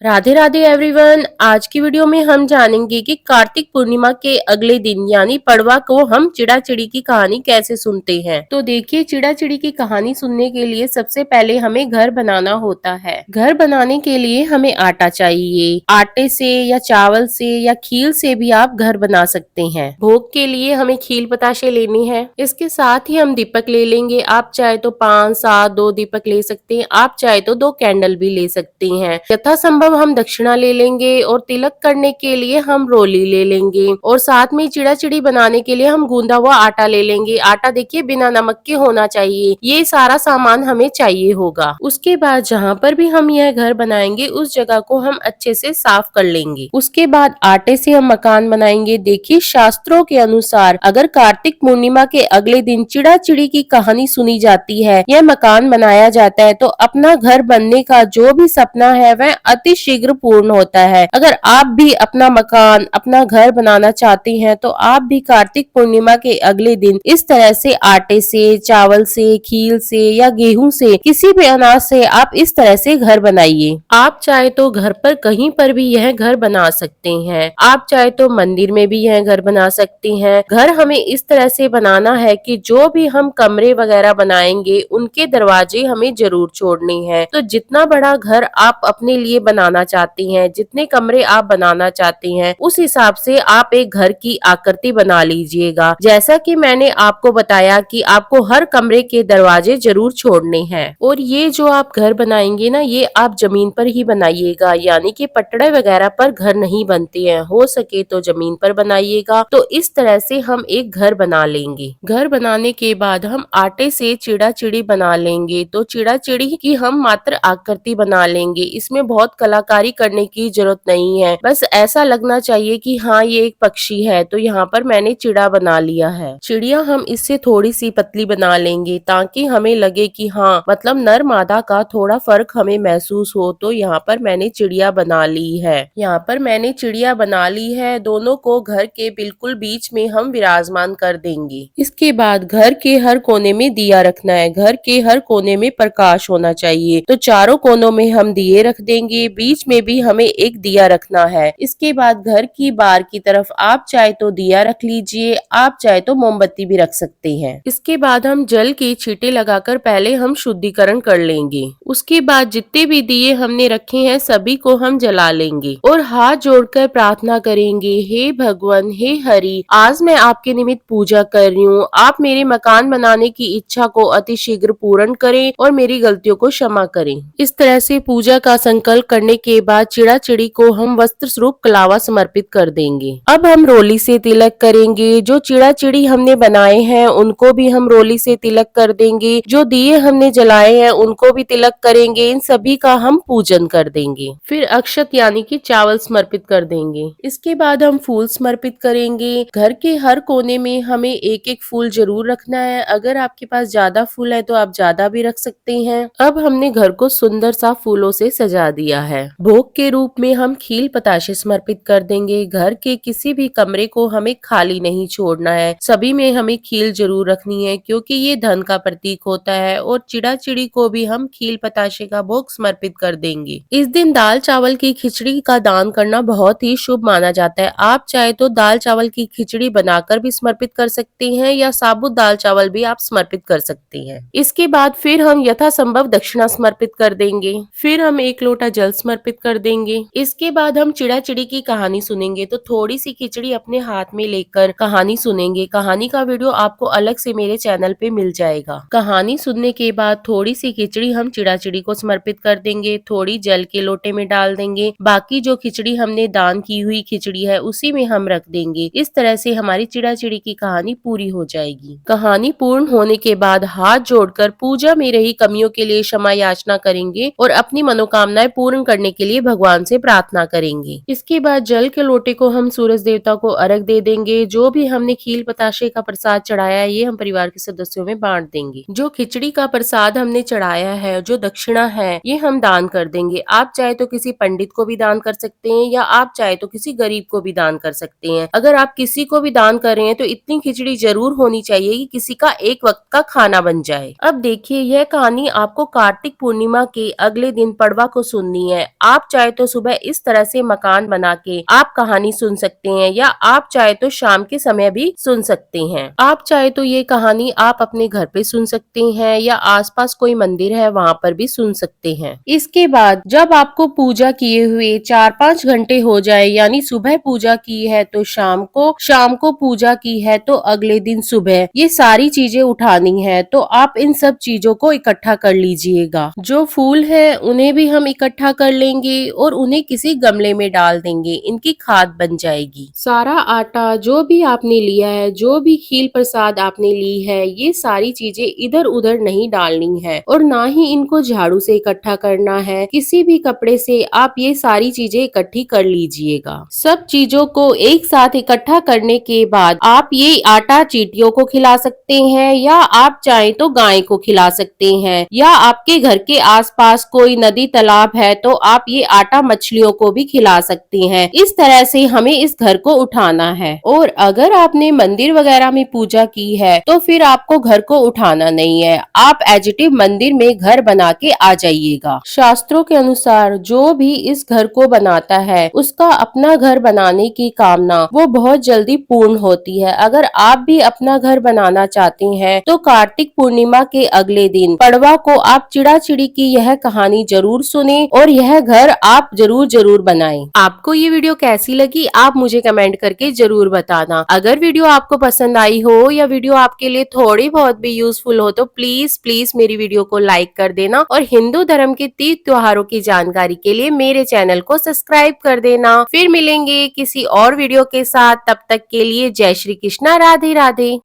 Radhe Radhe everyone. आज की video में हम जानेंगे कि कार्तिक पूर्णिमा के अगले दिन यानी पड़वा को हम चिड़ा चिड़ी की कहानी कैसे सुनते हैं। तो देखिए, चिड़ा चिड़ी की कहानी सुनने के लिए सबसे पहले हमें घर बनाना होता है। घर बनाने के लिए हमें आटा चाहिए। आटे से या चावल से या खील से भी आप घर बना सकते हैं। भोग के लिए हमें खील बताशे लेनी है। इसके साथ ही हम दीपक ले लेंगे। आप चाहे तो 5, 7, 2 दीपक ले सकते हैं। आप चाहे तो 2 कैंडल भी ले सकते हैं। यथासंभव हम दक्षिणा ले लेंगे और तिलक करने के लिए हम रोली ले लेंगे और साथ में चिड़ा चिड़ी बनाने के लिए हम गूंदा हुआ आटा ले लेंगे। आटा देखिए बिना नमक के होना चाहिए। ये सारा सामान हमें चाहिए होगा। उसके बाद जहाँ पर भी हम यह घर बनाएंगे उस जगह को हम अच्छे से साफ कर लेंगे। उसके बाद आटे से हम मकान बनाएंगे। देखिए, शास्त्रों के अनुसार अगर कार्तिक पूर्णिमा के अगले दिन चिड़ा चिड़ी की कहानी सुनी जाती है, यह मकान बनाया जाता है, तो अपना घर बनने का जो भी सपना है वह अति शीघ्र पूर्ण होता है। अगर आप भी अपना मकान, अपना घर बनाना चाहते हैं तो आप भी कार्तिक पूर्णिमा के अगले दिन इस तरह से आटे से, चावल से, खील से या गेहूं से, किसी भी अनाज से आप इस तरह से घर बनाइए। आप चाहे तो घर पर कहीं पर भी यह घर बना सकते हैं। आप चाहे तो मंदिर में भी यह घर बना सकते हैं। घर हमें इस तरह से बनाना है कि जो भी हम कमरे वगैरह बनाएंगे उनके दरवाजे हमें जरूर छोड़ने हैं। तो जितना बड़ा घर आप अपने लिए बनाना चाहते हैं, जितने कमरे आप बनाना चाहते हैं, उस हिसाब से आप एक घर की आकृति बना लीजिएगा। जैसा कि मैंने आपको बताया कि आपको हर कमरे के दरवाजे जरूर छोड़ने हैं। और ये जो आप घर बनाएंगे ना, ये आप जमीन पर ही बनाइएगा, यानी कि पटड़े वगैरह पर घर नहीं बनते हैं। हो सके तो जमीन पर बनाइएगा। तो इस तरह से हम एक घर बना लेंगे। घर बनाने के बाद हम आटे से चिड़ा चिड़ी बना लेंगे। तो चिड़ा चिड़ी की हम मात्र आकृति बना लेंगे। इसमें बहुत कलाकारी करने की जरूरत नहीं है। बस ऐसा लगना चाहिए कि हाँ, ये एक पक्षी है। तो यहाँ पर मैंने चिड़ा बना लिया है। चिड़िया हम इससे थोड़ी सी पतली बना लेंगे ताकि हमें लगे कि हाँ, मतलब नर मादा का थोड़ा फर्क हमें महसूस हो। तो यहाँ पर मैंने चिड़िया बना ली है। यहाँ पर मैंने चिड़िया बना ली है। दोनों को घर के बिल्कुल बीच में हम विराजमान कर देंगे। इसके बाद घर के हर कोने में दिया रखना है। घर के हर कोने में प्रकाश होना चाहिए। तो चारों कोनों में हम दिए रख देंगे। बीच में भी हमें एक दिया रखना है। इसके बाद घर की बाहर की तरफ आप चाहे तो दिया रख लीजिए, आप चाहे तो मोमबत्ती भी रख सकते हैं। इसके बाद हम जल के छींटे लगाकर पहले हम शुद्धिकरण कर लेंगे। उसके बाद जितने भी दिए हमने रखे हैं सभी को हम जला लेंगे और हाथ जोड़कर प्रार्थना करेंगे, हे भगवान, हे हरि, आज मैं आपके निमित्त पूजा कर रही हूँ। आप मेरे मकान बनाने की इच्छा को अति शीघ्र पूर्ण करें और मेरी गलतियों को क्षमा करें। इस तरह से पूजा का संकल्प करने के बाद चिड़ा चिड़ी को हम वस्त्र स्वरूप कलावा समर्पित कर देंगे। अब हम रोली से तिलक करेंगे। जो चिड़ा चिड़ी हमने बनाए हैं उनको भी हम रोली से तिलक कर देंगे। जो दिए हमने जलाए हैं उनको भी तिलक करेंगे। इन सभी का हम पूजन कर देंगे। फिर अक्षत यानी कि चावल समर्पित कर देंगे। इसके बाद हम फूल समर्पित करेंगे। घर के हर कोने में हमें एक एक फूल जरूर रखना है। अगर आपके पास ज्यादा फूल है तो आप ज्यादा भी रख सकते हैं। अब हमने घर को सुंदर सा फूलों से सजा दिया है। भोग के रूप में हम खील पताशे समर्पित कर देंगे। घर के किसी भी कमरे को हमें खाली नहीं छोड़ना है। सभी में हमें खील जरूर रखनी है क्योंकि ये धन का प्रतीक होता है। और चिड़ा चिड़ी को भी हम खील पताशे का भोग समर्पित कर देंगे। इस दिन दाल चावल की खिचड़ी का दान करना बहुत ही शुभ माना जाता है। आप चाहे तो दाल चावल की खिचड़ी बनाकर भी समर्पित कर सकते हैं या साबुत दाल चावल भी आप समर्पित कर सकते हैं। इसके बाद फिर हम यथासंभव दक्षिणा समर्पित कर देंगे। फिर हम 1 लोटा जल समर्पित कर देंगे। इसके बाद हम चिड़ा चिड़ी की कहानी सुनेंगे। तो थोड़ी सी खिचड़ी अपने हाथ में लेकर कहानी सुनेंगे। कहानी का वीडियो आपको अलग से मेरे चैनल पे मिल जाएगा। कहानी सुनने के बाद थोड़ी सी खिचड़ी हम चिड़ा चिड़ी को समर्पित कर देंगे। थोड़ी जल के लोटे में डाल देंगे। बाकी जो खिचड़ी हमने दान की हुई खिचड़ी है उसी में हम रख देंगे। इस तरह से हमारी चिड़ा चिड़ी की कहानी पूरी हो जाएगी। कहानी पूर्ण होने के बाद हाथ जोड़कर पूजा में रही कमियों के लिए क्षमा याचना करेंगे और अपनी मनोकामनाएं पूर्ण करने के लिए भगवान से प्रार्थना करेंगे। इसके बाद जल के लोटे को हम सूरज देवता को अर्घ दे देंगे। जो भी हमने खील बताशे का प्रसाद चढ़ाया है ये हम परिवार के सदस्यों में बांट देंगे। जो खिचड़ी का प्रसाद हमने चढ़ाया है, जो दक्षिणा है, ये हम दान कर देंगे। आप चाहे तो किसी पंडित को भी दान कर सकते हैं या आप चाहे तो किसी गरीब को भी दान कर सकते हैं। अगर आप किसी को भी दान कर रहे हैं तो इतनी खिचड़ी जरूर होनी चाहिए कि किसी का एक वक्त का खाना बन जाए। अब देखिए, यह कहानी आपको कार्तिक पूर्णिमा के अगले दिन पड़वा को सुननी है। आप चाहे तो सुबह इस तरह से मकान बना के आप कहानी सुन सकते हैं, या आप चाहे तो शाम के समय भी सुन सकते हैं। आप चाहे तो ये कहानी आप अपने घर पे सुन सकते हैं, या आसपास कोई मंदिर है वहाँ पर भी सुन सकते हैं। इसके बाद जब आपको पूजा किए हुए 4-5 घंटे हो जाए, यानी सुबह पूजा की है तो शाम को पूजा की है तो अगले दिन सुबह, ये सारी चीजें उठानी है। तो आप इन सब चीजों को इकट्ठा कर लीजिएगा। जो फूल है उन्हें भी हम इकट्ठा कर लेंगे और उन्हें किसी गमले में डाल देंगे, इनकी खाद बन जाएगी। सारा आटा जो भी आपने लिया है, जो भी खील प्रसाद आपने ली है, ये सारी चीजें इधर उधर नहीं डालनी है और ना ही इनको झाड़ू से इकट्ठा करना है। किसी भी कपड़े से आप ये सारी चीजें इकट्ठी कर लीजिएगा। सब चीजों को एक साथ इकट्ठा करने के बाद आप ये आटा चींटियों को खिला सकते हैं, या आप चाहें तो गाय को खिला सकते हैं, या आपके घर के आसपास कोई नदी तालाब है तो आप ये आटा मछलियों को भी खिला सकते हैं। इस तरह से हमें इस घर को उठाना है। और अगर आपने मंदिर वगैरह में पूजा की है तो फिर आपको घर को उठाना नहीं है, आप एजिटिव मंदिर में घर बना के आ जाइएगा। शास्त्रों के अनुसार जो भी इस घर को बनाता है उसका अपना घर बनाने की कामना वो बहुत जल्दी पूर्ण होती है। अगर आप भी अपना घर बनाना चाहते हैं तो कार्तिक पूर्णिमा के अगले दिन पड़वा को आप चिड़ा चिड़ी की यह कहानी जरूर सुने और यह घर आप जरूर बनाएं। आपको ये वीडियो कैसी लगी आप मुझे कमेंट करके जरूर बताना। अगर वीडियो आपको पसंद आई हो या वीडियो आपके लिए थोड़ी बहुत भी यूजफुल हो तो प्लीज मेरी वीडियो को लाइक कर देना और हिंदू धर्म के तीज त्योहारों की जानकारी के लिए मेरे चैनल को सब्सक्राइब कर देना। फिर मिलेंगे किसी और वीडियो के साथ, तब तक के लिए जय श्री कृष्णा, राधे राधे।